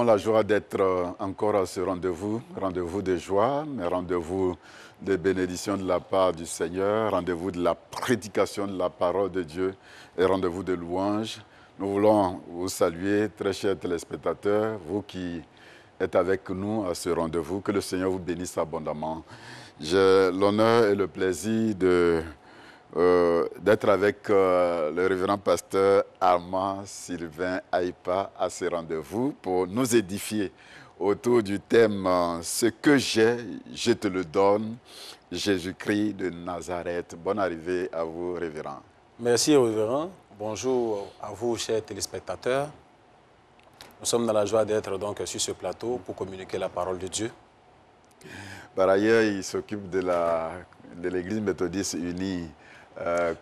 la joie d'être encore à ce rendez-vous, rendez-vous de joie, mais rendez-vous de bénédiction de la part du Seigneur, rendez-vous de la prédication de la parole de Dieu et rendez-vous de louange. Nous voulons vous saluer, très chers téléspectateurs, vous qui êtes avec nous à ce rendez-vous. Que le Seigneur vous bénisse abondamment. J'ai l'honneur et le plaisir d'être avec le révérend pasteur Armand Sylvain Aïpa à ce rendez-vous pour nous édifier autour du thème « Ce que j'ai, je te le donne ». Jésus-Christ de Nazareth. Bonne arrivée à vous, révérend. Merci, révérend. Bonjour à vous, chers téléspectateurs. Nous sommes dans la joie d'être donc sur ce plateau pour communiquer la parole de Dieu. Par ailleurs, il s'occupe de l'Église méthodiste unie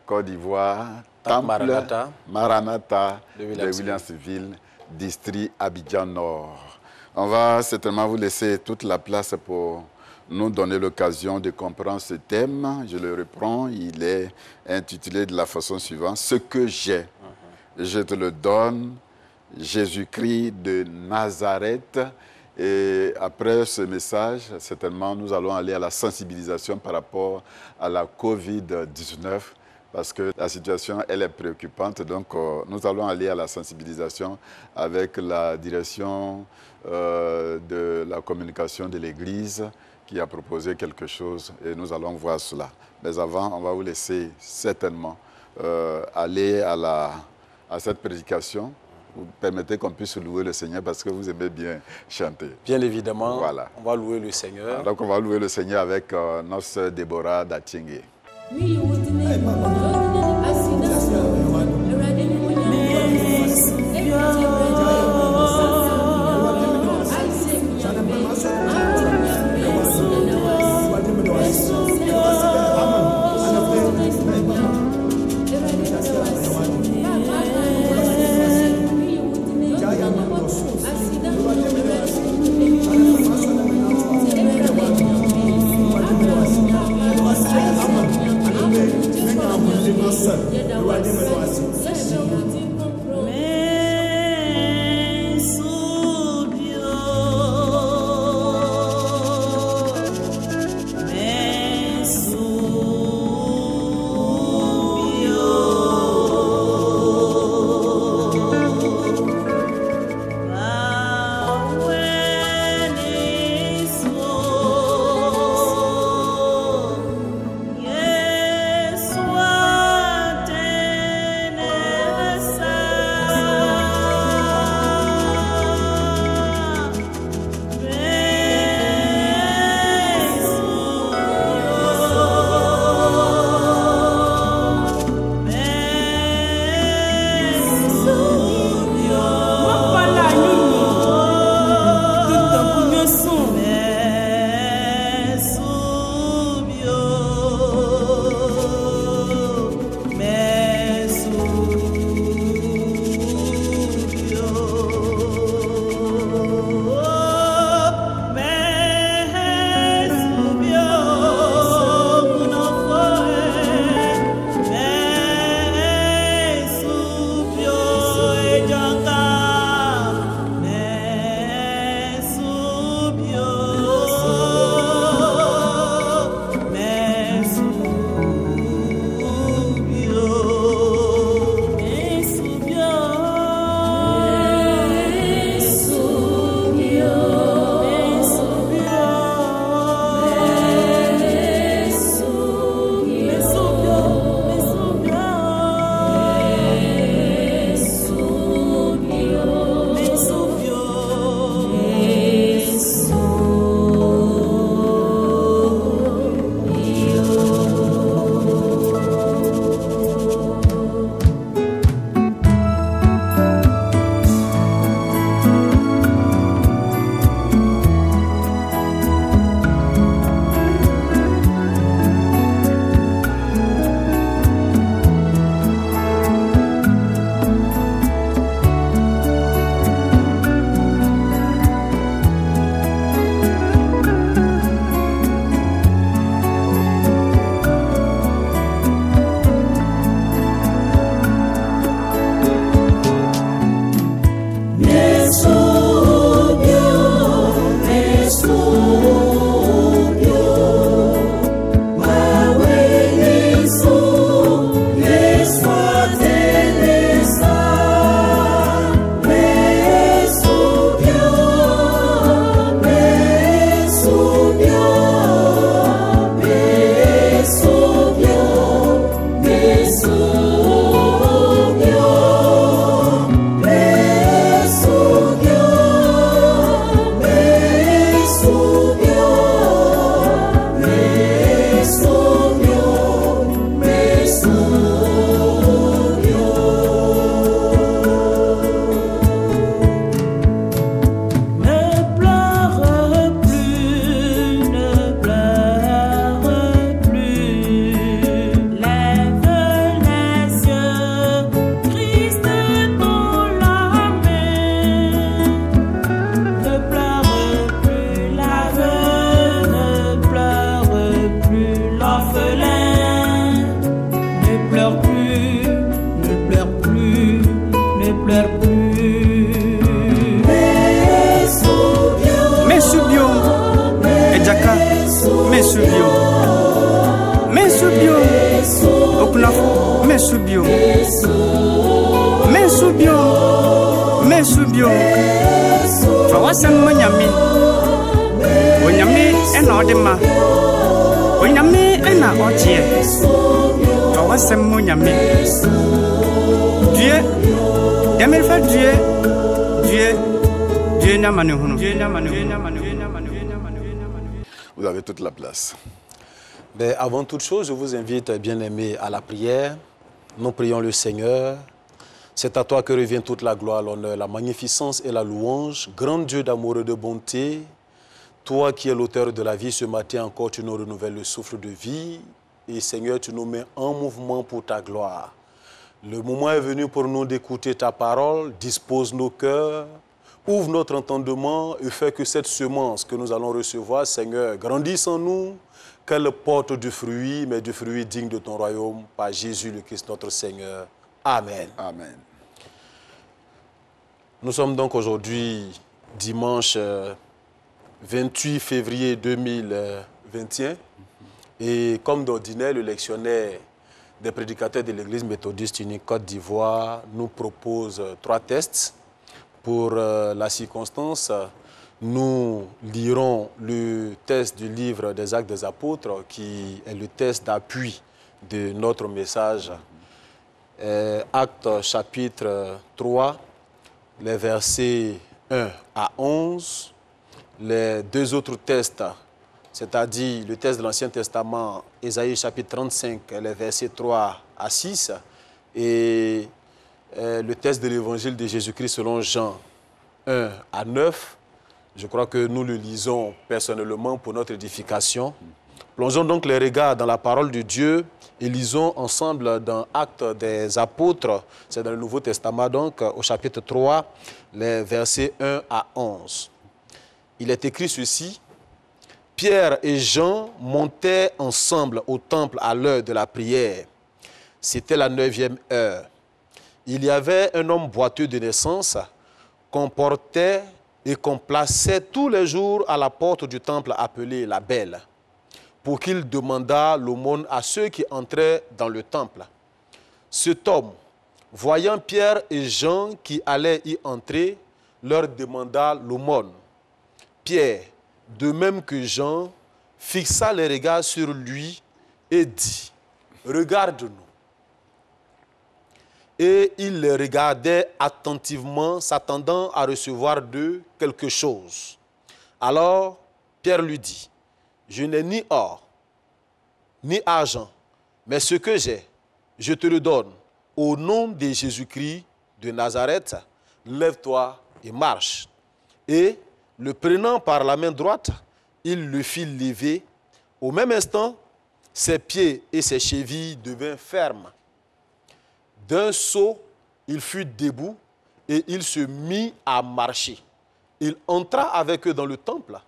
Côte d'Ivoire, Temple Maranatha de Williamsville, district Abidjan Nord. On va certainement vous laisser toute la place pour nous donner l'occasion de comprendre ce thème. Je le reprends, il est intitulé de la façon suivante. « Ce que j'ai, je te le donne, Jésus-Christ de Nazareth ». Et après ce message, certainement, nous allons aller à la sensibilisation par rapport à la COVID-19 parce que la situation, elle est préoccupante. Donc, nous allons aller à la sensibilisation avec la direction de la communication de l'Église qui a proposé quelque chose et nous allons voir cela. Mais avant, on va vous laisser certainement aller à cette prédication. Vous permettez qu'on puisse louer le Seigneur parce que vous aimez bien chanter. Bien évidemment, voilà. On va louer le Seigneur. Donc on va louer le Seigneur avec notre sœur Déborah Datingé. Mesubio, Mesubio, Okunafo, Mesubio, Mesubio, Mesubio, Fawasem Monyami, Onyami and Odema, Onyami and Otie, Fawasem Monyami, Dieu, Demelfa Dieu, Dieu Namanu, Dieu Namanu. Vous avez toute la place. Mais avant toute chose, je vous invite, bien-aimés, à la prière. Nous prions le Seigneur. C'est à toi que revient toute la gloire, l'honneur, la magnificence et la louange. Grand Dieu d'amour et de bonté, toi qui es l'auteur de la vie, ce matin encore, tu nous renouvelles le souffle de vie. Et Seigneur, tu nous mets en mouvement pour ta gloire. Le moment est venu pour nous d'écouter ta parole. Dispose nos cœurs. Ouvre notre entendement et fais que cette semence que nous allons recevoir, Seigneur, grandisse en nous, qu'elle porte du fruit, mais du fruit digne de ton royaume, par Jésus le Christ, notre Seigneur. Amen. Amen. Nous sommes donc aujourd'hui, dimanche 28 février 2021. Et comme d'ordinaire, le lectionnaire des prédicateurs de l'Église méthodiste unique Côte d'Ivoire nous propose 3 tests. Pour la circonstance, nous lirons le test du livre des Actes des Apôtres, qui est le test d'appui de notre message. Actes chapitre 3, les versets 1 à 11. Les 2 autres tests, c'est-à-dire le test de l'Ancien Testament, Ésaïe chapitre 35, les versets 3 à 6. Et le test de l'évangile de Jésus-Christ selon Jean 1 à 9. Je crois que nous le lisons personnellement pour notre édification. Plongeons donc les regards dans la parole de Dieu et lisons ensemble dans Actes des Apôtres, c'est dans le Nouveau Testament donc, au chapitre 3, les versets 1 à 11. Il est écrit ceci: Pierre et Jean montaient ensemble au temple à l'heure de la prière. C'était la 9e heure. Il y avait un homme boiteux de naissance qu'on portait et qu'on plaçait tous les jours à la porte du temple appelé la Belle, pour qu'il demandât l'aumône à ceux qui entraient dans le temple. Cet homme, voyant Pierre et Jean qui allaient y entrer, leur demanda l'aumône. Pierre, de même que Jean, fixa les regards sur lui et dit: Regarde-nous. Et il les regardait attentivement, s'attendant à recevoir d'eux quelque chose. Alors Pierre lui dit: Je n'ai ni or, ni argent, mais ce que j'ai, je te le donne. Au nom de Jésus-Christ de Nazareth, lève-toi et marche. Et, le prenant par la main droite, il le fit lever. Au même instant, ses pieds et ses chevilles devinrent fermes. D'un saut, il fut debout et il se mit à marcher. Il entra avec eux dans le temple,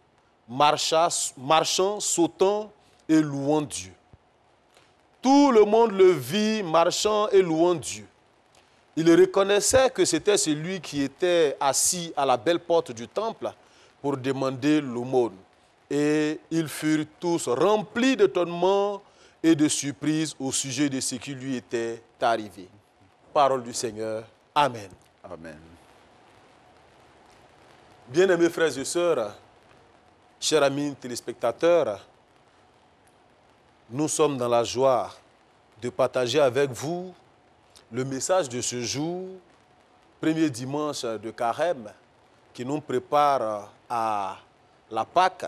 marchant, sautant et louant Dieu. Tout le monde le vit marchant et louant Dieu. Il reconnaissait que c'était celui qui était assis à la belle porte du temple pour demander l'aumône. Et ils furent tous remplis d'étonnement et de surprise au sujet de ce qui lui était arrivé. Parole du Seigneur. Amen. Amen. Bien-aimés frères et sœurs, chers amis téléspectateurs, nous sommes dans la joie de partager avec vous le message de ce jour, premier dimanche de Carême, qui nous prépare à la Pâque.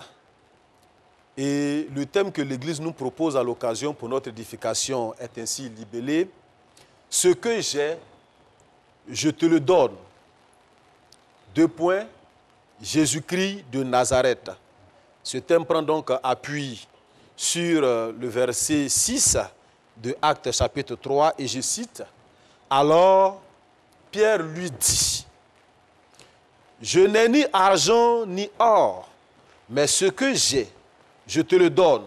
Et le thème que l'Église nous propose à l'occasion pour notre édification est ainsi libellé: Ce que j'ai, je te le donne. 2 points, Jésus-Christ de Nazareth. Ce thème prend donc appui sur le verset 6 de Actes chapitre 3 et je cite: Alors Pierre lui dit: Je n'ai ni argent ni or, mais ce que j'ai, je te le donne.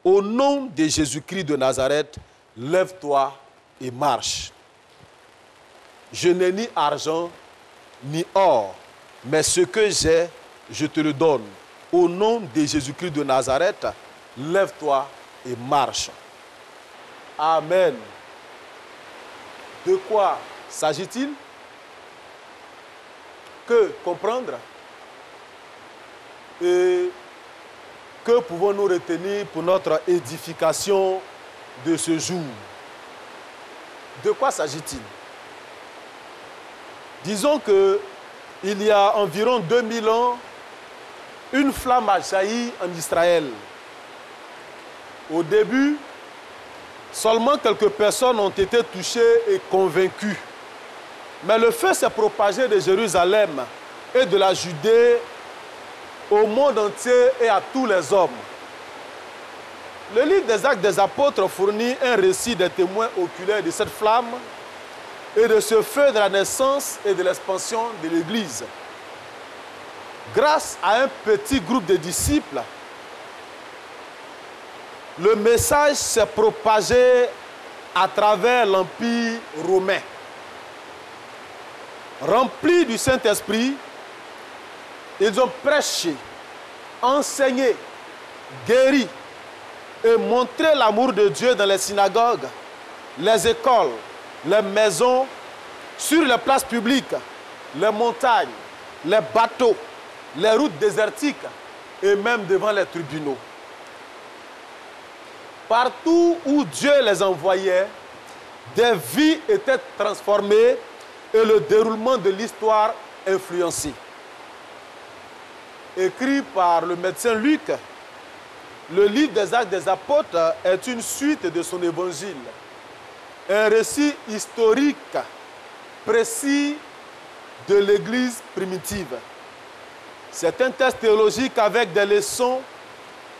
Au nom de Jésus-Christ de Nazareth, lève-toi et marche. Je n'ai ni argent ni or, mais ce que j'ai, je te le donne. Au nom de Jésus-Christ de Nazareth, lève-toi et marche. Amen. De quoi s'agit-il? Que comprendre? Et que pouvons-nous retenir pour notre édification de ce jour? De quoi s'agit-il? Disons qu'il y a environ 2000 ans, une flamme a jailli en Israël. Au début, seulement quelques personnes ont été touchées et convaincues. Mais le feu s'est propagé de Jérusalem et de la Judée au monde entier et à tous les hommes. Le livre des Actes des Apôtres fournit un récit des témoins oculaires de cette flamme et de ce feu de la naissance et de l'expansion de l'Église. Grâce à un petit groupe de disciples, le message s'est propagé à travers l'Empire romain. Remplis du Saint-Esprit, ils ont prêché, enseigné, guéri et montré l'amour de Dieu dans les synagogues, les écoles, les maisons, sur les places publiques, les montagnes, les bateaux, les routes désertiques et même devant les tribunaux. Partout où Dieu les envoyait, des vies étaient transformées et le déroulement de l'histoire influencé. Écrit par le médecin Luc, le livre des Actes des Apôtres est une suite de son évangile. Un récit historique précis de l'Église primitive. C'est un texte théologique avec des leçons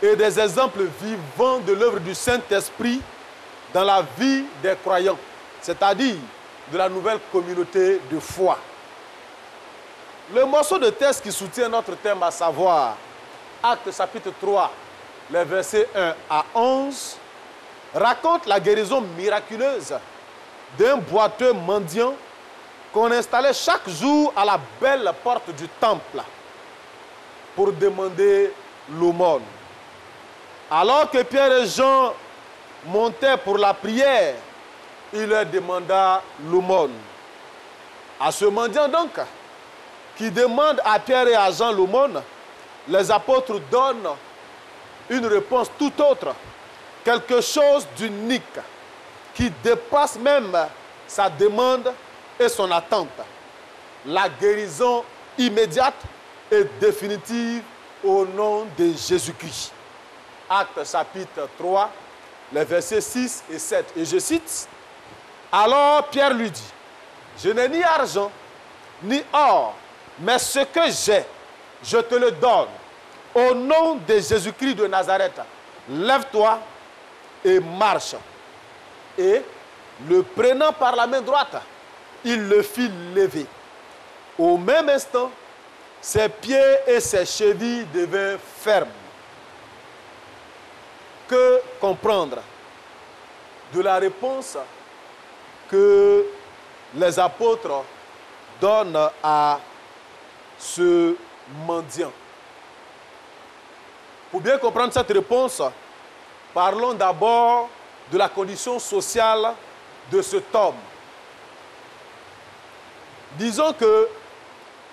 et des exemples vivants de l'œuvre du Saint-Esprit dans la vie des croyants, c'est-à-dire de la nouvelle communauté de foi. Le morceau de texte qui soutient notre thème, à savoir Actes chapitre 3, les versets 1 à 11, raconte la guérison miraculeuse d'un boiteux mendiant qu'on installait chaque jour à la belle porte du temple pour demander l'aumône. Alors que Pierre et Jean montaient pour la prière, il leur demanda l'aumône. À ce mendiant donc, qui demande à Pierre et à Jean l'aumône, les apôtres donnent une réponse tout autre, quelque chose d'unique, qui dépasse même sa demande et son attente. La guérison immédiate et définitive au nom de Jésus-Christ. Actes chapitre 3, les versets 6 et 7. Et je cite, « Alors Pierre lui dit, « Je n'ai ni argent, ni or, mais ce que j'ai, je te le donne. Au nom de Jésus-Christ de Nazareth, lève-toi et marche. » Et, le prenant par la main droite, il le fit lever. Au même instant, ses pieds et ses chevilles devinrent fermes. Que comprendre de la réponse que les apôtres donnent à ce mendiant? Pour bien comprendre cette réponse, parlons d'abord de la condition sociale de cet homme. Disons que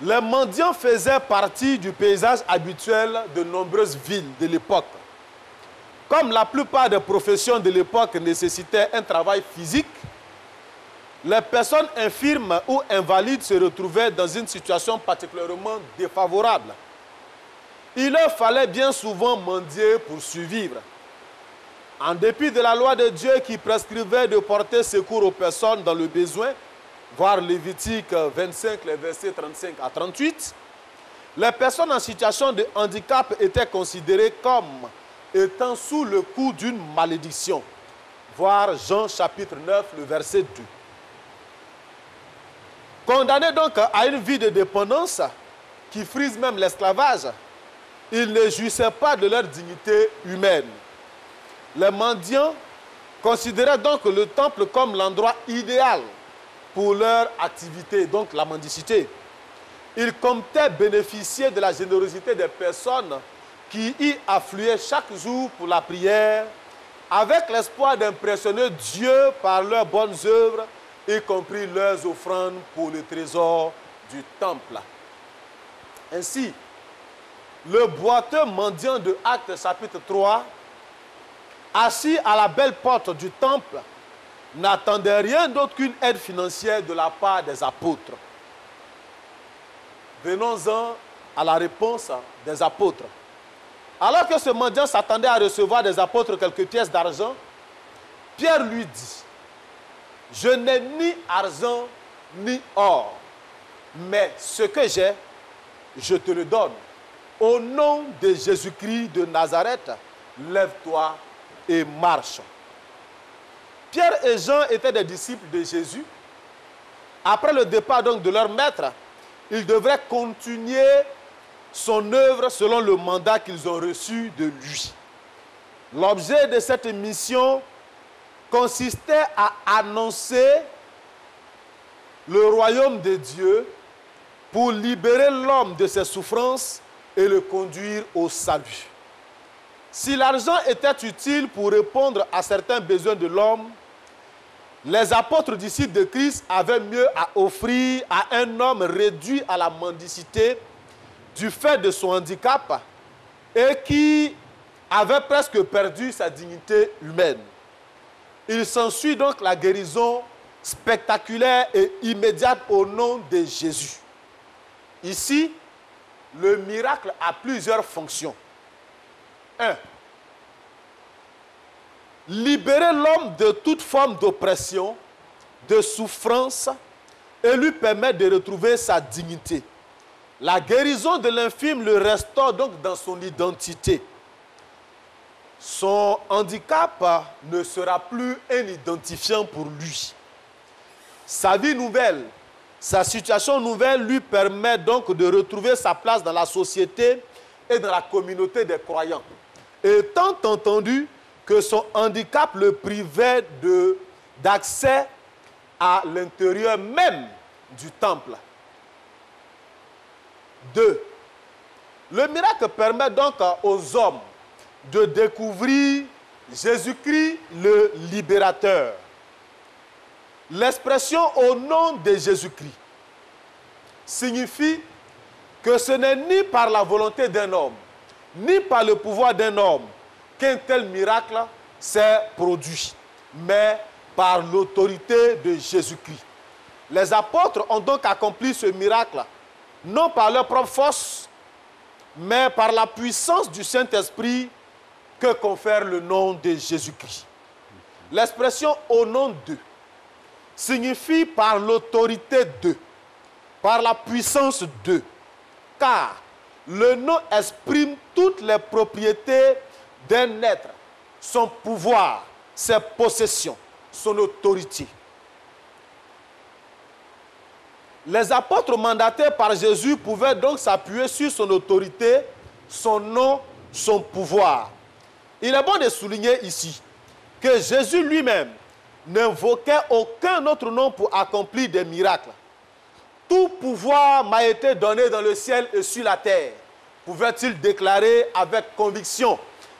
les mendiants faisaient partie du paysage habituel de nombreuses villes de l'époque. Comme la plupart des professions de l'époque nécessitaient un travail physique, les personnes infirmes ou invalides se retrouvaient dans une situation particulièrement défavorable. Il leur fallait bien souvent mendier pour survivre. En dépit de la loi de Dieu qui prescrivait de porter secours aux personnes dans le besoin, voir Lévitique 25, les versets 35 à 38, les personnes en situation de handicap étaient considérées comme étant sous le coup d'une malédiction. Voir Jean chapitre 9, le verset 2. Condamnés donc à une vie de dépendance qui frise même l'esclavage, ils ne jouissaient pas de leur dignité humaine. Les mendiants considéraient donc le temple comme l'endroit idéal pour leur activité, donc la mendicité. Ils comptaient bénéficier de la générosité des personnes qui y affluaient chaque jour pour la prière, avec l'espoir d'impressionner Dieu par leurs bonnes œuvres, y compris leurs offrandes pour le trésor du temple. Ainsi, le boiteux mendiant de Actes chapitre 3, assis à la belle porte du temple, n'attendait rien d'autre qu'une aide financière de la part des apôtres. Venons-en à la réponse des apôtres. Alors que ce mendiant s'attendait à recevoir des apôtres quelques pièces d'argent, Pierre lui dit, « Je n'ai ni argent ni or, mais ce que j'ai, je te le donne. Au nom de Jésus-Christ de Nazareth, lève-toi et marche. » Pierre et Jean étaient des disciples de Jésus. Après le départ donc de leur maître, ils devraient continuer son œuvre selon le mandat qu'ils ont reçu de lui. L'objet de cette mission consistait à annoncer le royaume de Dieu pour libérer l'homme de ses souffrances et le conduire au salut. Si l'argent était utile pour répondre à certains besoins de l'homme, les apôtres disciples de Christ avaient mieux à offrir à un homme réduit à la mendicité du fait de son handicap et qui avait presque perdu sa dignité humaine. Il s'ensuit donc la guérison spectaculaire et immédiate au nom de Jésus. Ici, le miracle a plusieurs fonctions. 1. Libérer l'homme de toute forme d'oppression, de souffrance et lui permettre de retrouver sa dignité. La guérison de l'infirme le restaure donc dans son identité. Son handicap ne sera plus un identifiant pour lui. Sa vie nouvelle, sa situation nouvelle lui permet donc de retrouver sa place dans la société et dans la communauté des croyants. Étant entendu que son handicap le privait d'accès à l'intérieur même du temple. 2. Le miracle permet donc aux hommes de découvrir Jésus-Christ le libérateur. L'expression « au nom de Jésus-Christ » signifie que ce n'est ni par la volonté d'un homme, ni par le pouvoir d'un homme qu'un tel miracle s'est produit, mais par l'autorité de Jésus-Christ. Les apôtres ont donc accompli ce miracle, non par leur propre force, mais par la puissance du Saint-Esprit que confère le nom de Jésus-Christ. L'expression « au nom de » signifie par l'autorité de, par la puissance de, car le nom exprime toutes les propriétés d'un être, son pouvoir, ses possessions, son autorité. Les apôtres mandatés par Jésus pouvaient donc s'appuyer sur son autorité, son nom, son pouvoir. Il est bon de souligner ici que Jésus lui-même n'invoquait aucun autre nom pour accomplir des miracles. Tout pouvoir m'a été donné dans le ciel et sur la terre, pouvait-il déclarer avec conviction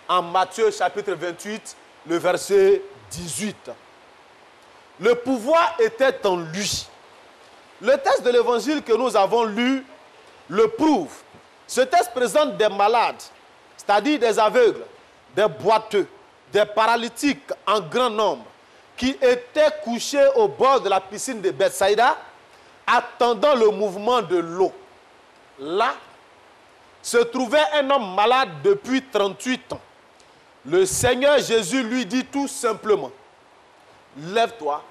en Matthieu chapitre 28, le verset 18. Le pouvoir était en lui. Le texte de l'évangile que nous avons lu le prouve. Ce texte présente des malades, c'est-à-dire des aveugles, des boiteux, des paralytiques en grand nombre, qui étaient couchés au bord de la piscine de Bethsaïda, attendant le mouvement de l'eau. Là, se trouvait un homme malade depuis 38 ans. Le Seigneur Jésus lui dit tout simplement, « Lève-toi,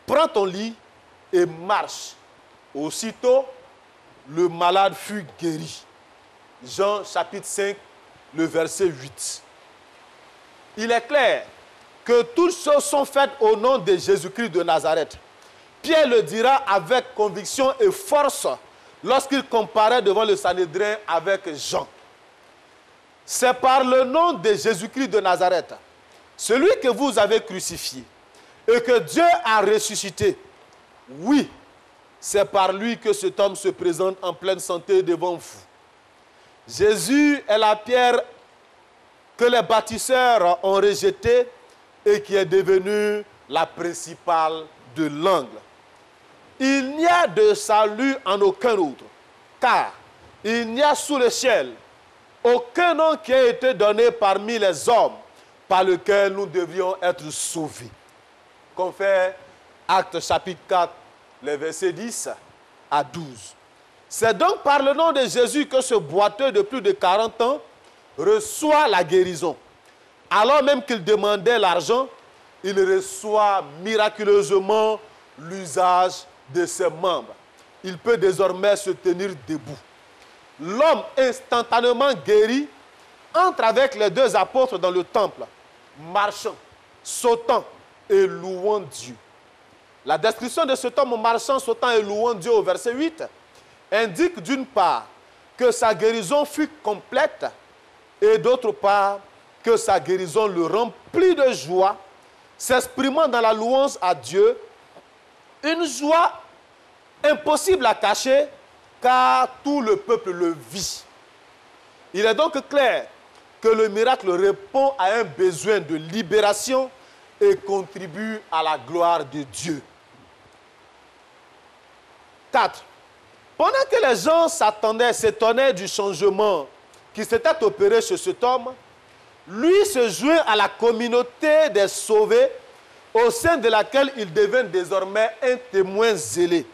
prends ton lit et marche. » Aussitôt, le malade fut guéri. Jean chapitre 5, le verset 8. Il est clair que toutes choses sont faites au nom de Jésus-Christ de Nazareth. Pierre le dira avec conviction et force lorsqu'il comparait devant le Sanhédrin avec Jean. C'est par le nom de Jésus-Christ de Nazareth, celui que vous avez crucifié et que Dieu a ressuscité. Oui, c'est par lui que cet homme se présente en pleine santé devant vous. Jésus est la pierre que les bâtisseurs ont rejetée et qui est devenue la principale de l'angle. Il n'y a de salut en aucun autre, car il n'y a sous le ciel aucun nom qui a été donné parmi les hommes par lequel nous devrions être sauvés. Comme fait Actes chapitre 4, les versets 10 à 12. C'est donc par le nom de Jésus que ce boiteux de plus de 40 ans reçoit la guérison. Alors même qu'il demandait l'argent, il reçoit miraculeusement l'usage de ses membres. Il peut désormais se tenir debout. L'homme instantanément guéri entre avec les deux apôtres dans le temple, marchant, sautant et louant Dieu. La description de cet homme marchant, sautant et louant Dieu au verset 8 indique d'une part que sa guérison fut complète et d'autre part que sa guérison le remplit de joie, s'exprimant dans la louange à Dieu, une joie impossible à cacher car tout le peuple le vit. Il est donc clair que le miracle répond à un besoin de libération et contribue à la gloire de Dieu. 4. Pendant que les gens s'étonnaient du changement qui s'était opéré chez cet homme, lui se joint à la communauté des sauvés au sein de laquelle il devint désormais un témoin zélé.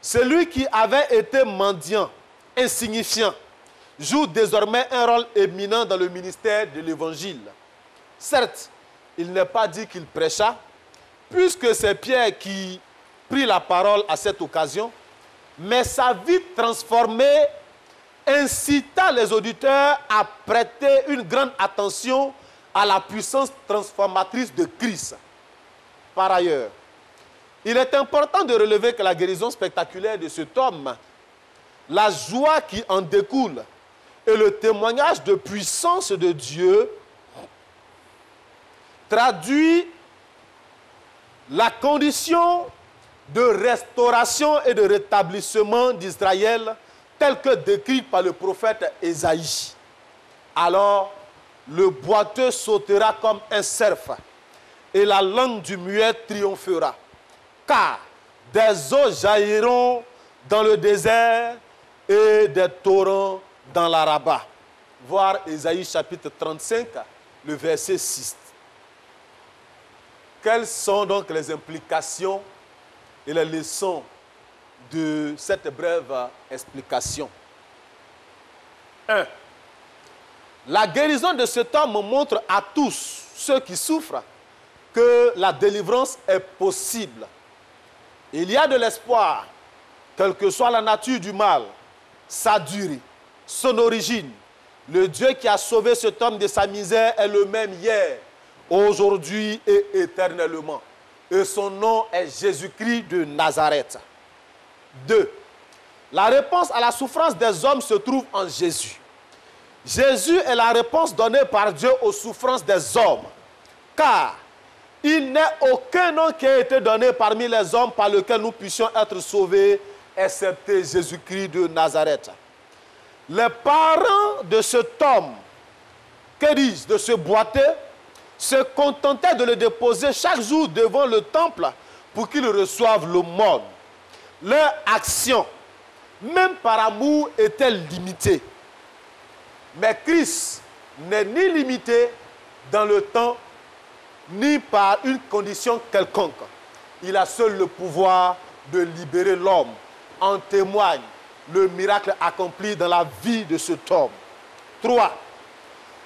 Celui qui avait été mendiant, insignifiant, joue désormais un rôle éminent dans le ministère de l'Évangile. Certes, il n'est pas dit qu'il prêcha, puisque c'est Pierre qui prit la parole à cette occasion, mais sa vie transformée incita les auditeurs à prêter une grande attention à la puissance transformatrice de Christ. Par ailleurs, il est important de relever que la guérison spectaculaire de cet homme, la joie qui en découle et le témoignage de puissance de Dieu traduit la condition de restauration et de rétablissement d'Israël telle que décrite par le prophète Ésaïe. Alors, le boiteux sautera comme un cerf et la langue du muet triomphera. Car des eaux jailliront dans le désert et des torrents dans l'Araba. Voir Ésaïe chapitre 35, le verset 6. Quelles sont donc les implications et les leçons de cette brève explication? 1. La guérison de cet homme montre à tous ceux qui souffrent que la délivrance est possible. Il y a de l'espoir, quelle que soit la nature du mal, sa durée, son origine. Le Dieu qui a sauvé cet homme de sa misère est le même hier, aujourd'hui et éternellement. Et son nom est Jésus-Christ de Nazareth. 2. La réponse à la souffrance des hommes se trouve en Jésus. Jésus est la réponse donnée par Dieu aux souffrances des hommes. Car il n'est aucun nom qui a été donné parmi les hommes par lequel nous puissions être sauvés, excepté Jésus-Christ de Nazareth. Les parents de cet homme, que dis-je, de ce boiteux, se contentaient de le déposer chaque jour devant le temple pour qu'il reçoive l'aumône. Leur action, même par amour, était limitée. Mais Christ n'est ni limité dans le temps, ni par une condition quelconque. Il a seul le pouvoir de libérer l'homme. En témoigne le miracle accompli dans la vie de cet homme. 3.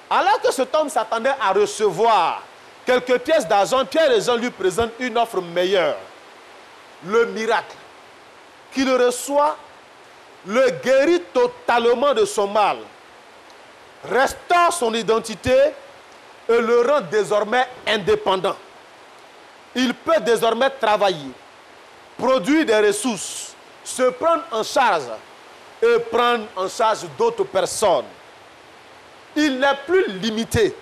Alors que cet homme s'attendait à recevoir quelques pièces d'argent, Pierre et Jean lui présentent une offre meilleure. Le miracle qu'il reçoit le guérit totalement de son mal, restaure son identité et le rend désormais indépendant. Il peut désormais travailler, produire des ressources, se prendre en charge et prendre en charge d'autres personnes. Il n'est plus limité.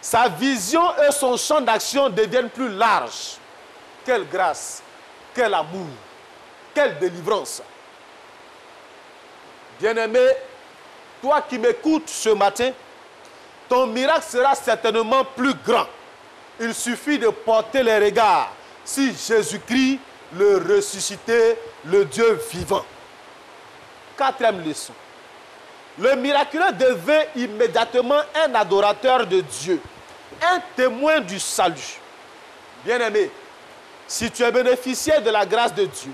Sa vision et son champ d'action deviennent plus larges. Quelle grâce, quel amour, quelle délivrance. Bien-aimé, toi qui m'écoutes ce matin, ton miracle sera certainement plus grand. Il suffit de porter les regards sur Jésus-Christ, le ressuscité, le Dieu vivant. Quatrième leçon. Le miraculeux devint immédiatement un adorateur de Dieu, un témoin du salut. Bien-aimé, si tu es bénéficiaire de la grâce de Dieu,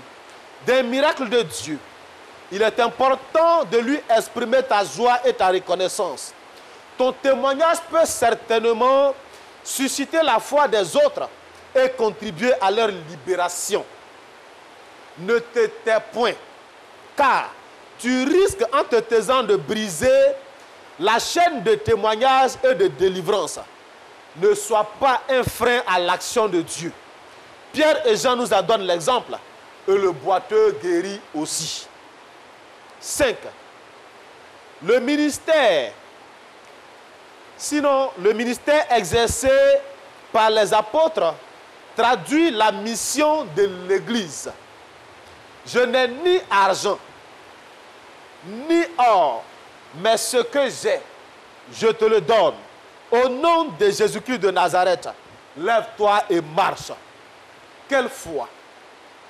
d'un miracle de Dieu, il est important de lui exprimer ta joie et ta reconnaissance. Ton témoignage peut certainement susciter la foi des autres et contribuer à leur libération. Ne te tais point, car tu risques en te taisant de briser la chaîne de témoignage et de délivrance. Ne sois pas un frein à l'action de Dieu. Pierre et Jean nous en donnent l'exemple, et le boiteux guérit aussi. 5. Le ministère. Sinon, le ministère exercé par les apôtres traduit la mission de l'Église. Je n'ai ni argent, ni or, mais ce que j'ai, je te le donne. Au nom de Jésus-Christ de Nazareth, lève-toi et marche. Quelle foi,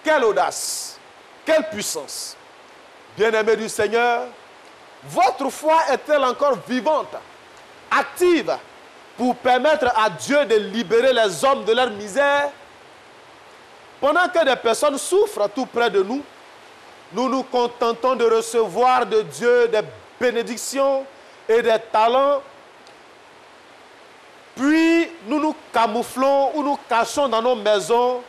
quelle audace, quelle puissance. Bien-aimés du Seigneur, votre foi est-elle encore vivante, active, pour permettre à Dieu de libérer les hommes de leur misère? Pendant que des personnes souffrent tout près de nous, nous nous contentons de recevoir de Dieu des bénédictions et des talents. Puis nous nous camouflons ou nous cachons dans nos maisons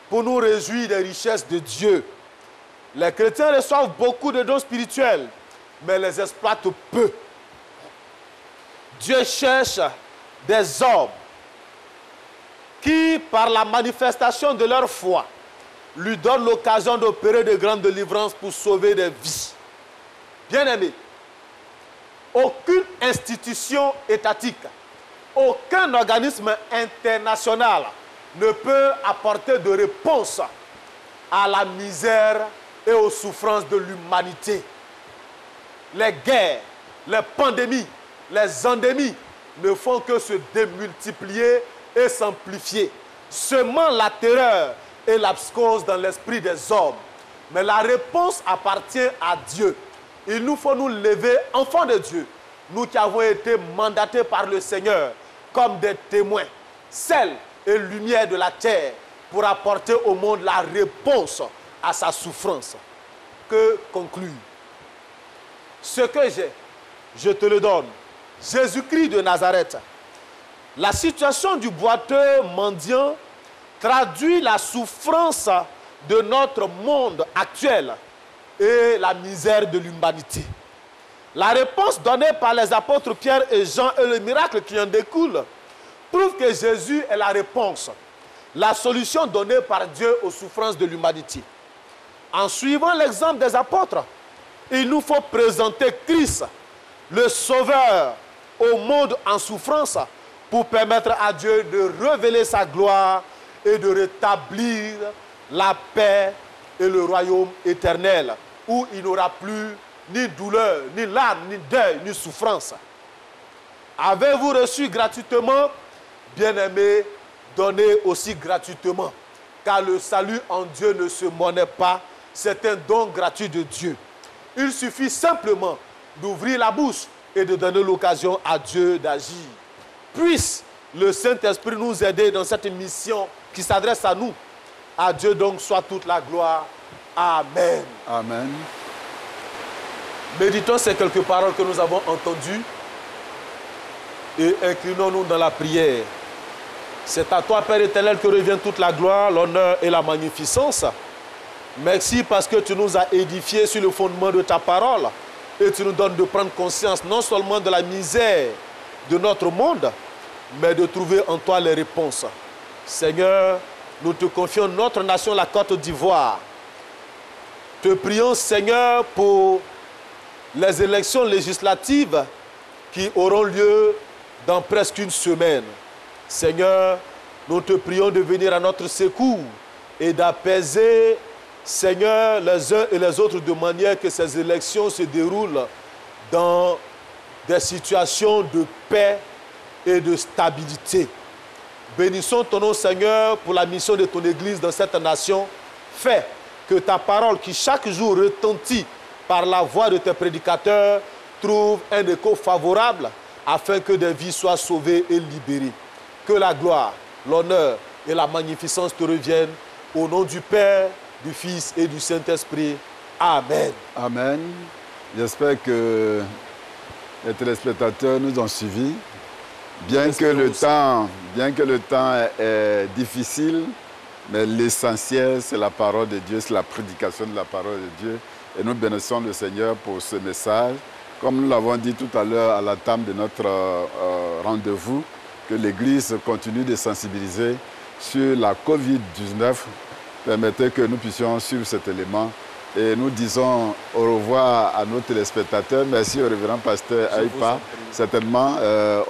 pour nous réjouir des richesses de Dieu. Les chrétiens reçoivent beaucoup de dons spirituels, mais les exploitent peu. Dieu cherche des hommes qui, par la manifestation de leur foi, lui donnent l'occasion d'opérer de grandes délivrances pour sauver des vies. Bien-aimés, aucune institution étatique, aucun organisme international ne peut apporter de réponse à la misère et aux souffrances de l'humanité. Les guerres, les pandémies, les endémies ne font que se démultiplier et s'amplifier, semant la terreur et l'abscose dans l'esprit des hommes. Mais la réponse appartient à Dieu. Il nous faut nous lever, enfants de Dieu, nous qui avons été mandatés par le Seigneur comme des témoins, sel et lumière de la terre, pour apporter au monde la réponse à sa souffrance. Que conclure? Ce que j'ai, je te le donne. Jésus-Christ de Nazareth. La situation du boiteux mendiant traduit la souffrance de notre monde actuel et la misère de l'humanité. La réponse donnée par les apôtres Pierre et Jean et le miracle qui en découle prouve que Jésus est la réponse, la solution donnée par Dieu aux souffrances de l'humanité. En suivant l'exemple des apôtres, il nous faut présenter Christ, le Sauveur, au monde en souffrance pour permettre à Dieu de révéler sa gloire et de rétablir la paix et le royaume éternel où il n'aura plus ni douleur, ni larmes, ni deuil, ni souffrance. Avez-vous reçu gratuitement? Bien-aimés, donnez aussi gratuitement, car le salut en Dieu ne se monnaie pas, c'est un don gratuit de Dieu. Il suffit simplement d'ouvrir la bouche et de donner l'occasion à Dieu d'agir. Puisse le Saint-Esprit nous aider dans cette mission qui s'adresse à nous. À Dieu donc soit toute la gloire. Amen. Amen. Méditons ces quelques paroles que nous avons entendues et inclinons-nous dans la prière. C'est à toi, Père éternel, que revient toute la gloire, l'honneur et la magnificence. Merci parce que tu nous as édifiés sur le fondement de ta parole et tu nous donnes de prendre conscience non seulement de la misère de notre monde, mais de trouver en toi les réponses. Seigneur, nous te confions notre nation, la Côte d'Ivoire. Te prions, Seigneur, pour les élections législatives qui auront lieu dans presque une semaine. Seigneur, nous te prions de venir à notre secours et d'apaiser Seigneur, les uns et les autres, de manière que ces élections se déroulent dans des situations de paix et de stabilité. Bénissons ton nom, Seigneur, pour la mission de ton Église dans cette nation. Fais que ta parole, qui chaque jour retentit par la voix de tes prédicateurs, trouve un écho favorable afin que des vies soient sauvées et libérées. Que la gloire, l'honneur et la magnificence te reviennent au nom du Père, du Fils et du Saint-Esprit. Amen. Amen. J'espère que les téléspectateurs nous ont suivis. Bien que le temps est difficile, mais l'essentiel, c'est la parole de Dieu, c'est la prédication de la parole de Dieu. Et nous bénissons le Seigneur pour ce message. Comme nous l'avons dit tout à l'heure à la table de notre rendez-vous, que l'Église continue de sensibiliser sur la COVID-19. Permettez que nous puissions suivre cet élément. Et nous disons au revoir à nos téléspectateurs. Merci au révérend pasteur Aïpa. Certainement,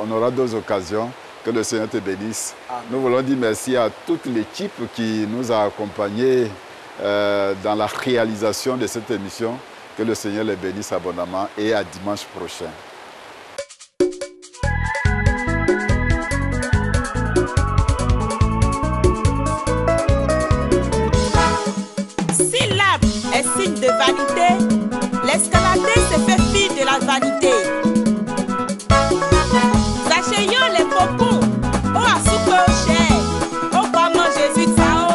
on aura d'autres occasions. Que le Seigneur te bénisse. Amen. Nous voulons dire merci à toute l'équipe qui nous a accompagnés dans la réalisation de cette émission. Que le Seigneur les bénisse abondamment et à dimanche prochain. Si l'arbre est signe de vanité, l'escalader se fait fi de la vanité. Sachez-vous les popons, oh à soupe au cher, oh comment Jésus de Sao.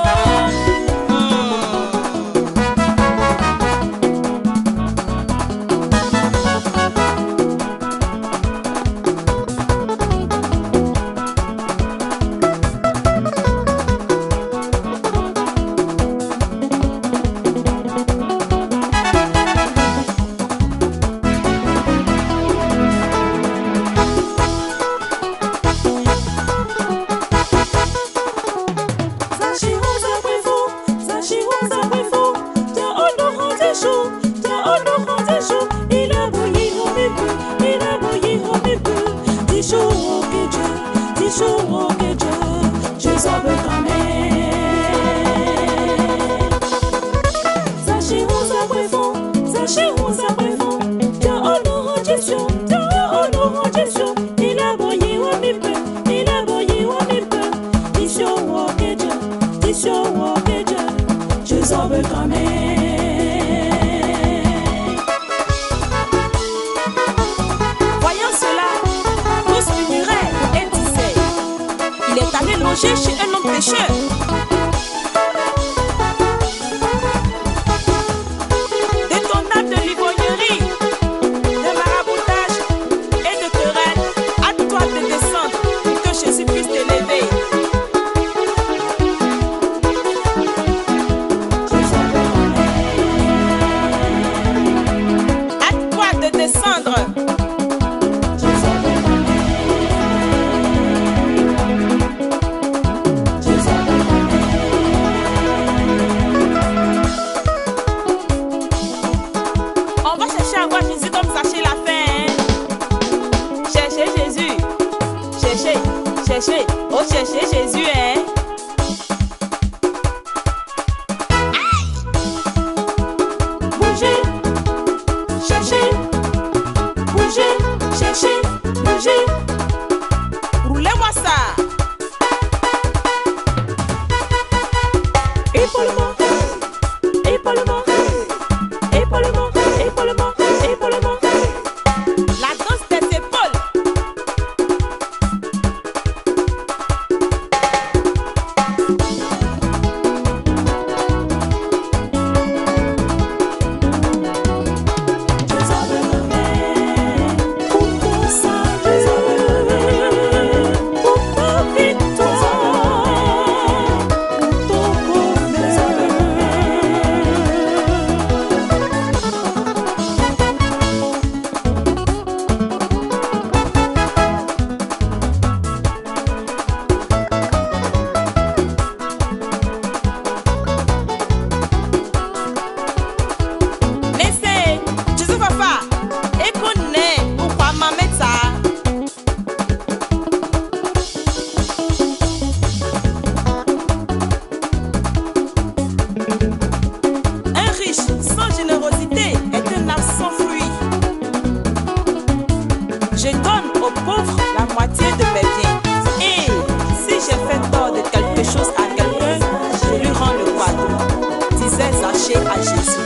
Chez un homme pécheur. Détournable de l'ivrognerie, de maraboutage et de querelle, hâte-toi de descendre pour que Jésus puisse t'élever. Hâte-toi de descendre. Oh, cherchez Jésus, hein? Bougez, cherchez, bougez, cherchez, bougez. Roulez-moi ça. Épaulement, épaulement, épaulement, épaulement, épaulement. La danse des épaules. donne aux pauvres la moitié de mes biens. Et si j'ai fait tort de quelque chose à quelqu'un, je lui rends le quadruple, disait Zachée à Jésus.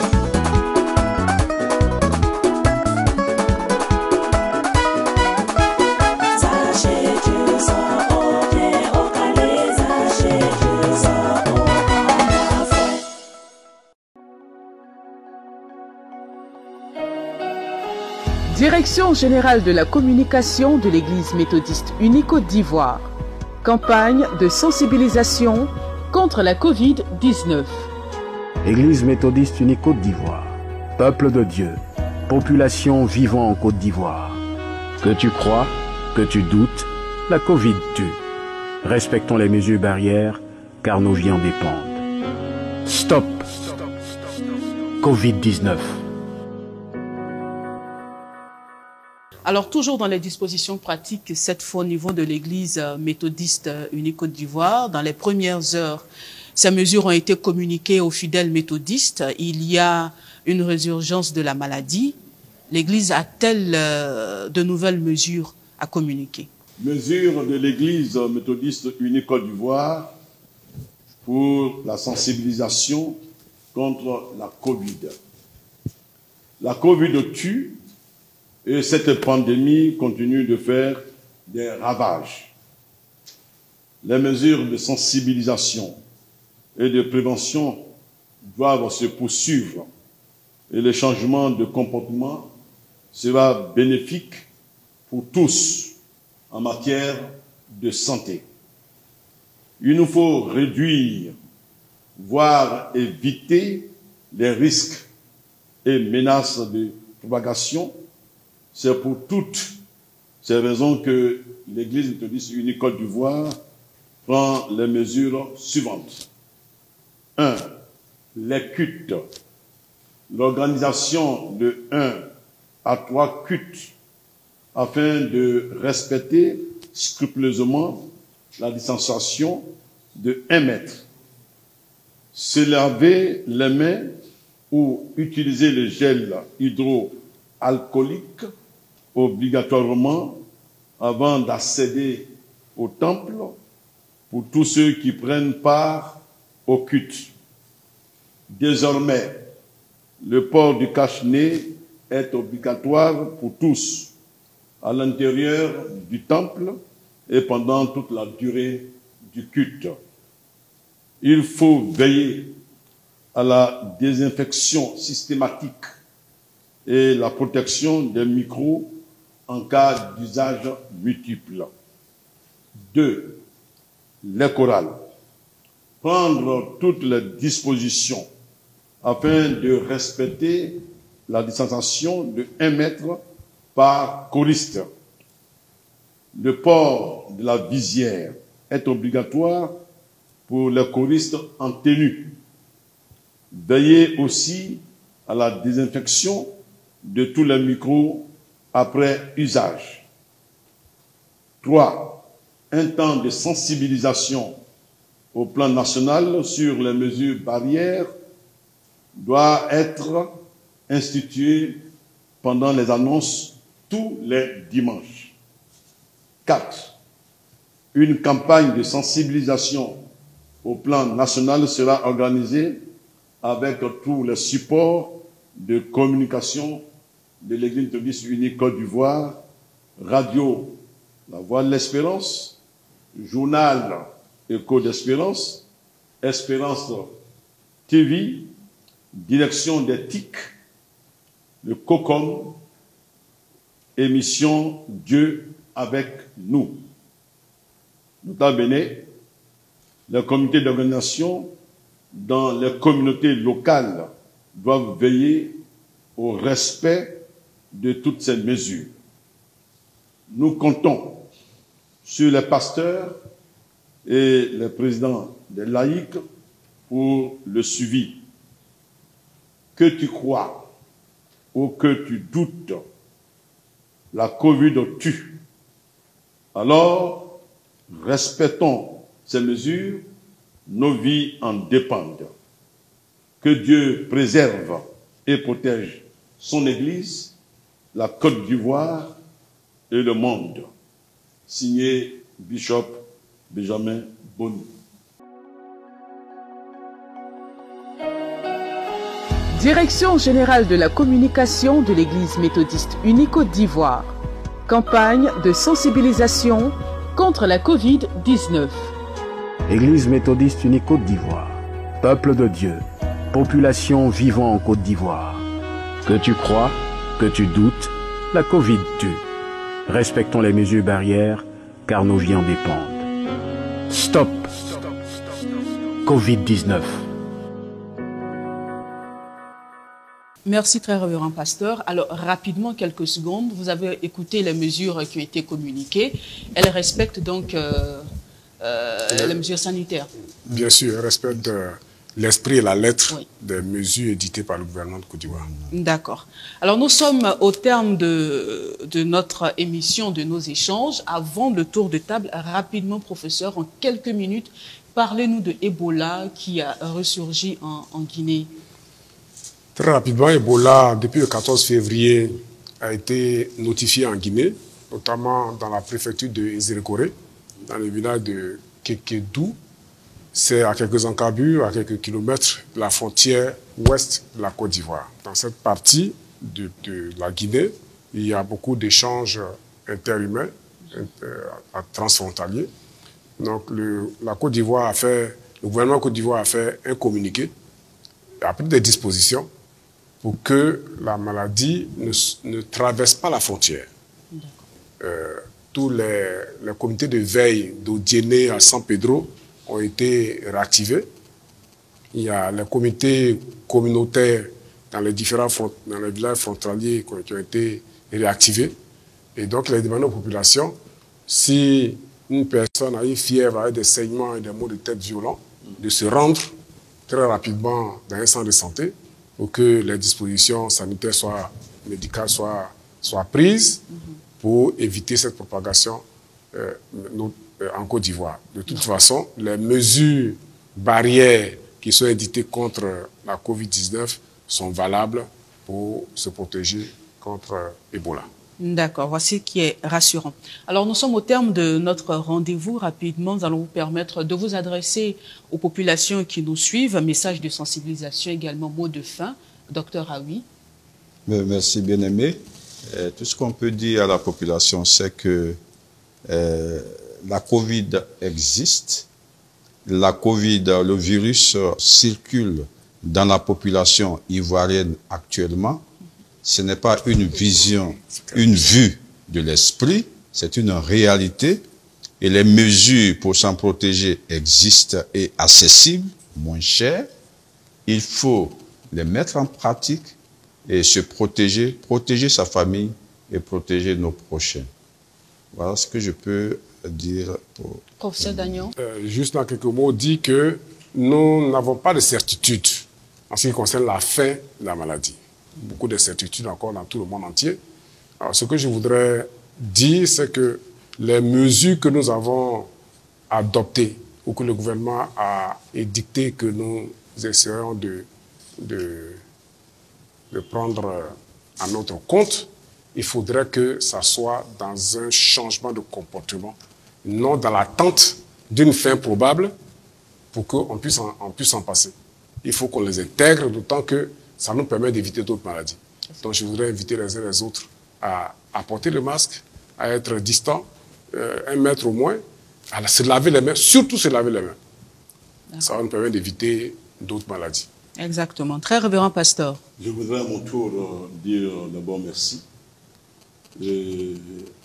Direction générale de la communication de l'Église méthodiste unie Côte d'Ivoire. Campagne de sensibilisation contre la Covid-19. Église méthodiste unie Côte d'Ivoire. Peuple de Dieu, population vivant en Côte d'Ivoire. Que tu crois, que tu doutes, la Covid tue. Respectons les mesures barrières, car nos vies en dépendent. Stop Covid-19. Alors, toujours dans les dispositions pratiques, cette fois au niveau de l'Église méthodiste unie Côte d'Ivoire, dans les premières heures, ces mesures ont été communiquées aux fidèles méthodistes. Il y a une résurgence de la maladie. L'Église a-t-elle de nouvelles mesures à communiquer? Mesures de l'Église méthodiste unie Côte d'Ivoire pour la sensibilisation contre la Covid. La Covid tue. Et cette pandémie continue de faire des ravages. Les mesures de sensibilisation et de prévention doivent se poursuivre et le changement de comportement sera bénéfique pour tous en matière de santé. Il nous faut réduire, voire éviter les risques et menaces de propagation. C'est pour toutes ces raisons que l'Église méthodiste unie Côte d'Ivoire prend les mesures suivantes. 1. Les cultes. L'organisation de 1 à 3 cultes afin de respecter scrupuleusement la distanciation de 1 mètre. Se laver les mains ou utiliser le gel hydroalcoolique obligatoirement avant d'accéder au temple pour tous ceux qui prennent part au culte. Désormais, le port du cache-nez est obligatoire pour tous à l'intérieur du temple et pendant toute la durée du culte. Il faut veiller à la désinfection systématique et la protection des microbes en cas d'usage multiple. 2. Les chorales. Prendre toutes les dispositions afin de respecter la distanciation de 1 mètre par choriste. Le port de la visière est obligatoire pour les choristes en tenue. Veillez aussi à la désinfection de tous les micros après usage. 3. Un temps de sensibilisation au plan national sur les mesures barrières doit être institué pendant les annonces tous les dimanches. 4. Une campagne de sensibilisation au plan national sera organisée avec tous les supports de communication de l'Église méthodiste unie Côte d'Ivoire, radio La Voix de l'Espérance, journal Écho d'Espérance, Espérance TV, direction des TIC, le COCOM, émission Dieu avec nous. Nota bene, les comités d'organisation dans les communautés locales doivent veiller au respect de toutes ces mesures. Nous comptons sur les pasteurs et les présidents des laïcs pour le suivi. Que tu crois ou que tu doutes, la Covid tue. Alors, respectons ces mesures, nos vies en dépendent. Que Dieu préserve et protège son Église, la Côte d'Ivoire, et le monde. Signé Bishop Benjamin Boni. Direction générale de la communication de l'Église méthodiste unie Côte d'Ivoire. Campagne de sensibilisation contre la Covid-19. Église méthodiste unie Côte d'Ivoire. Peuple de Dieu. Population vivant en Côte d'Ivoire. Que tu crois, que tu doutes, la Covid tue. Respectons les mesures barrières, car nos vies en dépendent. Stop Covid-19. Merci très révérend pasteur. Alors rapidement, quelques secondes, vous avez écouté les mesures qui ont été communiquées. Elles respectent donc les mesures sanitaires. Bien sûr, elles respectent l'esprit et la lettre des mesures éditées par le gouvernement de Côte d'Ivoire. D'accord. Alors nous sommes au terme de notre émission, de nos échanges. Avant le tour de table, rapidement professeur, en quelques minutes, parlez-nous de Ebola qui a ressurgi en Guinée. Très rapidement, Ebola, depuis le 14 février, a été notifié en Guinée, notamment dans la préfecture de Ezirekoré, dans le village de Kekedou. C'est à quelques encablures, à quelques kilomètres de la frontière ouest de la Côte d'Ivoire. Dans cette partie de la Guinée, il y a beaucoup d'échanges interhumains, transfrontaliers. Donc le gouvernement de Côte d'Ivoire a fait un communiqué, a pris des dispositions pour que la maladie ne traverse pas la frontière. Tous les comités de veille d'Odiéné à San Pedro ont été réactivés. Il y a les comités communautaires dans les villages frontaliers qui ont été réactivés. Et donc, il a demandé aux populations, si une personne a une fièvre, avec des saignements et des maux de tête violents, de se rendre très rapidement dans un centre de santé pour que les dispositions sanitaires médicales soient prises pour éviter cette propagation en Côte d'Ivoire. De toute façon, les mesures barrières qui sont éditées contre la Covid-19 sont valables pour se protéger contre Ebola. D'accord, voici ce qui est rassurant. Alors, nous sommes au terme de notre rendez-vous. Rapidement, nous allons vous permettre de vous adresser aux populations qui nous suivent. Un message de sensibilisation, également mot de fin. Docteur Aoui. Merci, bien-aimé. Tout ce qu'on peut dire à la population, c'est que la Covid existe. La Covid, le virus circule dans la population ivoirienne actuellement. Ce n'est pas une vision, une vue de l'esprit, c'est une réalité. Et les mesures pour s'en protéger existent et accessibles, moins chères. Il faut les mettre en pratique et se protéger, protéger sa famille et protéger nos prochains. Voilà ce que je peux dire pour... Professeur Dagnon. Juste en quelques mots, dit que nous n'avons pas de certitude en ce qui concerne la fin de la maladie. Beaucoup de certitudes encore dans tout le monde entier. Alors, ce que je voudrais dire, c'est que les mesures que nous avons adoptées ou que le gouvernement a édictées, que nous essayons de prendre à notre compte, il faudrait que ça soit dans un changement de comportement, non dans l'attente d'une fin probable pour qu'on puisse en passer. Il faut qu'on les intègre, d'autant que ça nous permet d'éviter d'autres maladies. Donc je voudrais inviter les uns et les autres à porter le masque, à être distants, 1 mètre au moins, à se laver les mains, surtout se laver les mains. Ça va nous permettre d'éviter d'autres maladies. Exactement. Très révérend pasteur. Je voudrais à mon tour dire d'abord merci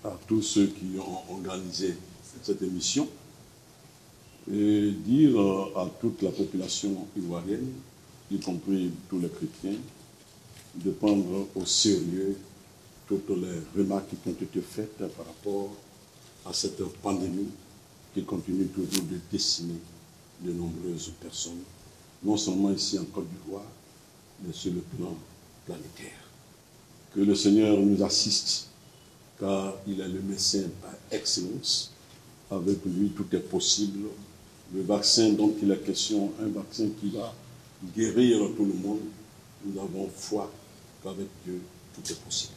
à tous ceux qui ont organisé cette émission et dire à toute la population ivoirienne, y compris tous les chrétiens, de prendre au sérieux toutes les remarques qui ont été faites par rapport à cette pandémie qui continue toujours de décimer de nombreuses personnes, non seulement ici en Côte d'Ivoire, mais sur le plan planétaire. Que le Seigneur nous assiste, car il est le médecin par excellence. Avec lui, tout est possible. Le vaccin dont il est question, un vaccin qui va guérir tout le monde, nous avons foi qu'avec Dieu, tout est possible.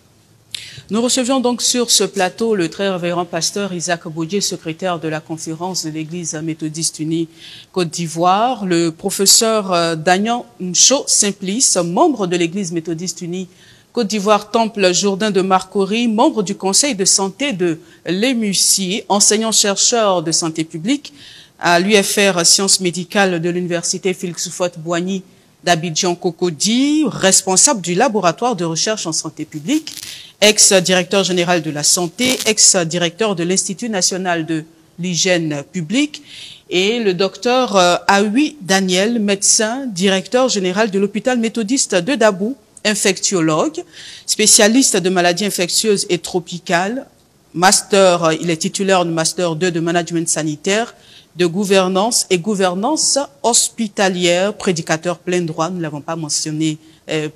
Nous recevions donc sur ce plateau le très révérend pasteur Isaac Bodier, secrétaire de la conférence de l'Église méthodiste unie Côte d'Ivoire, le professeur Dagnan Mcho Simplice, membre de l'Église méthodiste unie Côte d'Ivoire Temple Jourdain de Marcory, membre du conseil de santé de l'EMUCI, enseignant-chercheur de santé publique à l'UFR Sciences médicales de l'Université Félix Houphouët-Boigny d'Abidjan-Cocody, responsable du laboratoire de recherche en santé publique, ex-directeur général de la santé, ex-directeur de l'Institut national de l'hygiène publique, et le docteur Aoui Daniel, médecin, directeur général de l'hôpital méthodiste de Dabou, infectiologue, spécialiste de maladies infectieuses et tropicales, master, il est titulaire du master 2 de management sanitaire, de gouvernance et gouvernance hospitalière, prédicateur plein droit, nous ne l'avons pas mentionné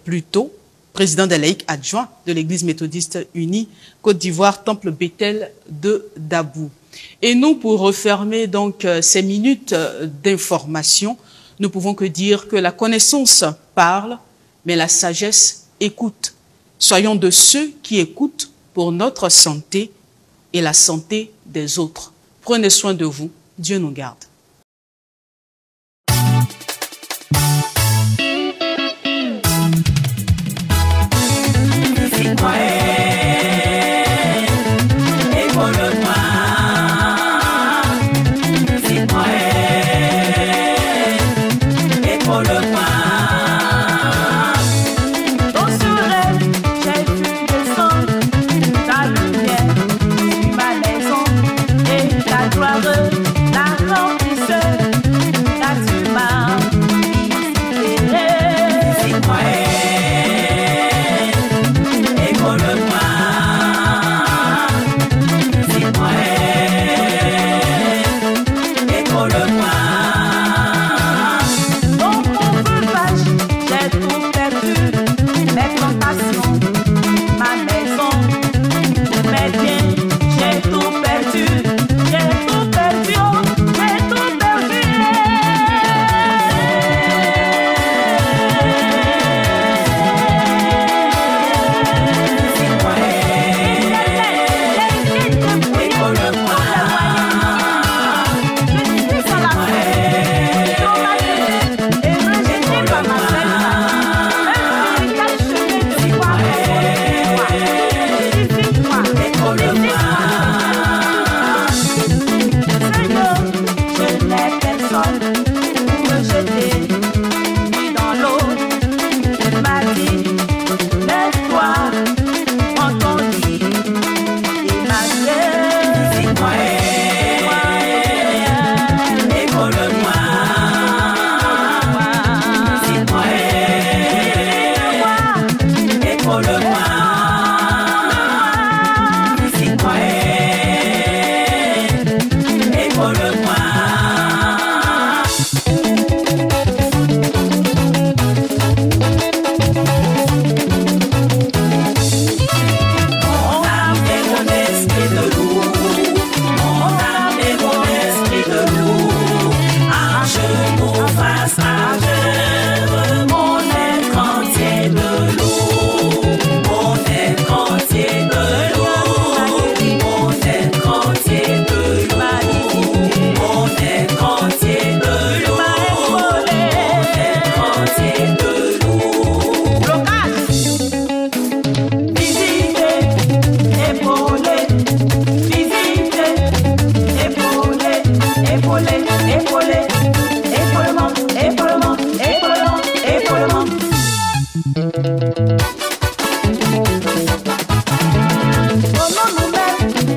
plus tôt, président des laïcs adjoint de l'Église méthodiste unie Côte d'Ivoire, Temple Bethel de Dabou. Et nous, pour refermer donc ces minutes d'information, nous pouvons que dire que la connaissance parle, mais la sagesse écoute. Soyons de ceux qui écoutent pour notre santé et la santé des autres. Prenez soin de vous. Dieu nous garde.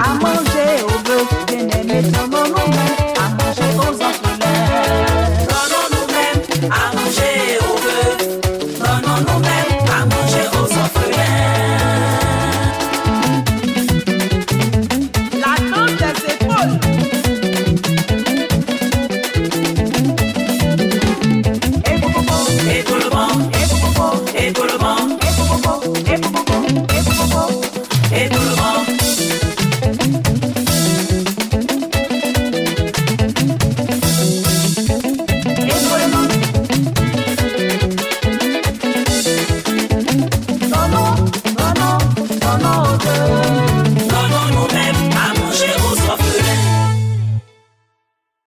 À manger au bœuf, bien aimé ton